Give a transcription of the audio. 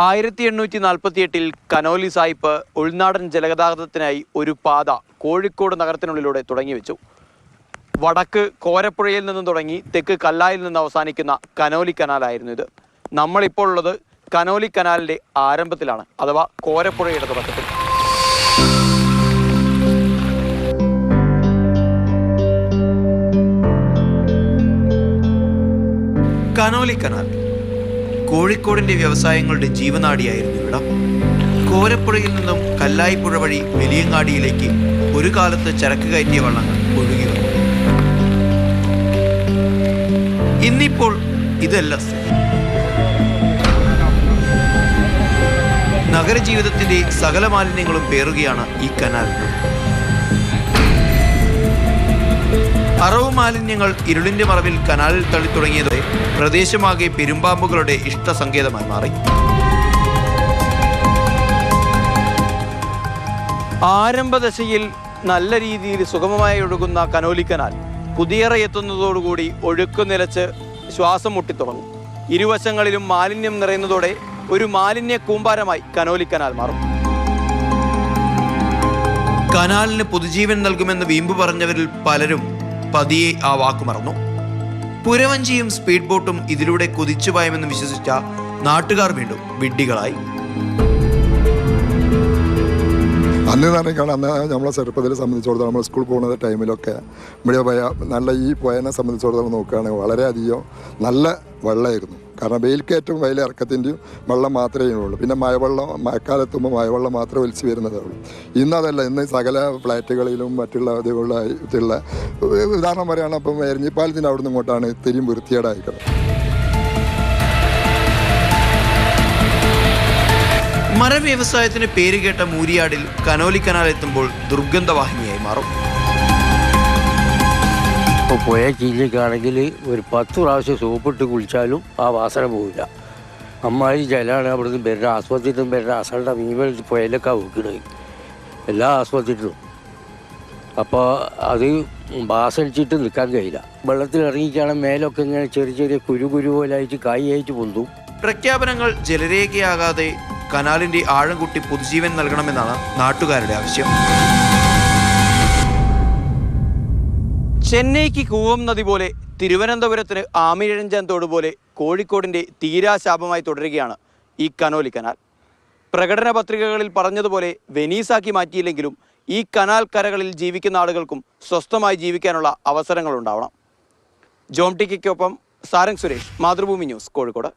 1848 Conolly സായിപ്പ് ഉൾനാടൻ ജലഗതാഗതത്തിനായി ഒരു പാത കോഴിക്കോട് നഗരത്തിനുള്ളിലൂടെ തുടങ്ങിവെച്ചു. വടക്ക് കോരപ്പുഴയിൽ നിന്നും തുടങ്ങി തെക്ക് കല്ലായിൽ നിന്ന് അവസാനിക്കുന്ന കനോലി കനാലായിരുന്നു ഇത്. നമ്മളിപ്പോൾ ഉള്ളത് കനോലി കനാലിൻ്റെ ആരംഭത്തിലാണ്, അഥവാ കോരപ്പുഴയുടെ തുടക്കത്തിൽ. കനോലി കനാൽ കോഴിക്കോടിന്റെ വ്യവസായങ്ങളുടെ ജീവനാഡിയായിരുന്നു ഇവിടം. കോരപ്പുഴയിൽ നിന്നും കല്ലായിപ്പുഴ വഴി വലിയങ്ങാടിയിലേക്ക് ഒരു കാലത്ത് ചരക്ക് കയറ്റിയ വള്ളങ്ങൾ ഒഴുകി വന്നു. ഇന്നിപ്പോൾ ഇതല്ല സ്ഥിതി. നഗരജീവിതത്തിന്റെ സകല മാലിന്യങ്ങളും പേറുകയാണ് ഈ കനാൽ. അറവ് മാലിന്യങ്ങൾ ഇരുളിന്റെ മറവിൽ കനാലിൽ തള്ളിത്തുടങ്ങിയതോടെ പ്രദേശമാകെ പെരുമ്പാമ്പുകളുടെ ഇഷ്ടസങ്കേതമായി മാറി. ആരംഭദശയിൽ നല്ല രീതിയിൽ സുഗമമായി ഒഴുകുന്ന കനോലി കനാൽ കുതിയറ എത്തുന്നതോടുകൂടി ഒഴുക്ക് നിലച്ച് ശ്വാസം മുട്ടിത്തുടങ്ങും. ഇരുവശങ്ങളിലും മാലിന്യം നിറയുന്നതോടെ ഒരു മാലിന്യ കൂമ്പാരമായി കനോലി കനാൽ മാറും. കനാലിന് പുതുജീവൻ നൽകുമെന്ന് വീമ്പ് പറഞ്ഞവരിൽ പലരും പതിയെ ആ വാക്കു മറന്നു. പുരവഞ്ചിയും സ്പീഡ് ബോട്ടും ഇതിലൂടെ കുതിച്ചുപായുമെന്ന് വിശ്വസിച്ച നാട്ടുകാർ വീണ്ടും വിഡ്ഢികളായി. അന്ന് അന്ന് നമ്മളെ ചെറുപ്പത്തിൽ സംബന്ധിച്ചിടത്തോളം നമ്മൾ സ്കൂളിൽ പോകുന്ന ടൈമിലൊക്കെ ഇവിടെ നല്ല ഈ പുഴനെ സംബന്ധിച്ചിടത്തോളം നോക്കുകയാണെങ്കിൽ വളരെയധികം നല്ല വെള്ളമായിരുന്നു. കാരണം വെയിൽക്കയറ്റവും വെയിലിറക്കത്തിൻ്റെയും വെള്ളം മാത്രമേ ഉള്ളൂ. പിന്നെ മഴക്കാലത്തുമ്പോൾ മഴവെള്ളം മാത്രമേ ഒലിച്ച് വരുന്നതേ ഉള്ളൂ. ഇന്നതല്ല, ഇന്ന് സകല ഫ്ലാറ്റുകളിലും മറ്റുള്ള ഇതുള്ള ഉദാഹരണം പറയുകയാണ്. അപ്പം എരഞ്ഞിപ്പാലത്തിൻ്റെ അവിടെ നിന്ന് ഇങ്ങോട്ടാണ് ഇത്തിരിയും വൃത്തികേടായിക്കുന്നത്. മരവ്യവസായത്തിന് പേരുകേട്ട മൂരിയാടിൽ കനോലി കനാൽ എത്തുമ്പോൾ ദുർഗന്ധവാഹിനിയായി മാറും. ഇപ്പോൾ പുഴ ചീഞ്ഞിക്കാണെങ്കിൽ ഒരു 10 പ്രാവശ്യം സോപ്പിട്ട് കുളിച്ചാലും ആ വാസന പോവില്ല. അമ്മായി ജലമാണ് അവിടുന്ന് വരുന്ന ആസ്പത്രിയിലും വരുന്ന അസളുടെ മീൻ പുഴയിലൊക്കെ വെക്കുന്നത് എല്ലാ ആസ്പത്രിയിലും. അപ്പോൾ അത് വാസനിച്ചിട്ട് നിൽക്കാൻ കഴിയില്ല. വെള്ളത്തിൽ ഇറങ്ങിക്കാണ് മേലൊക്കെ ഇങ്ങനെ ചെറിയ ചെറിയ കുരു പോലായിട്ട് കായായിട്ട് പൊന്തും. പ്രഖ്യാപനങ്ങൾ ജലരേഖയാകാതെ കനാലിന്റെ ആഴം കൂട്ടി പുതുജീവൻ നൽകണമെന്നാണ് നാട്ടുകാരുടെ ആവശ്യം. ചെന്നൈക്ക് കൂവം നദി പോലെ തിരുവനന്തപുരത്തിന് ആമിഴഞ്ചൻ തോട് പോലെ കോഴിക്കോടിന്റെ തീരാശാപമായി തുടരുകയാണ് ഈ കനോലി കനാൽ. പ്രകടന പത്രികകളിൽ പറഞ്ഞതുപോലെ വെനീസാക്കി മാറ്റിയില്ലെങ്കിലും ഈ കനാൽ കരകളിൽ ജീവിക്കുന്ന ആളുകൾക്കും സ്വസ്ഥമായി ജീവിക്കാനുള്ള അവസരങ്ങൾ ഉണ്ടാവണം. ജോം ടിക്കൊപ്പം സാരംഗ് സുരേഷ്, മാതൃഭൂമി ന്യൂസ്, കോഴിക്കോട്.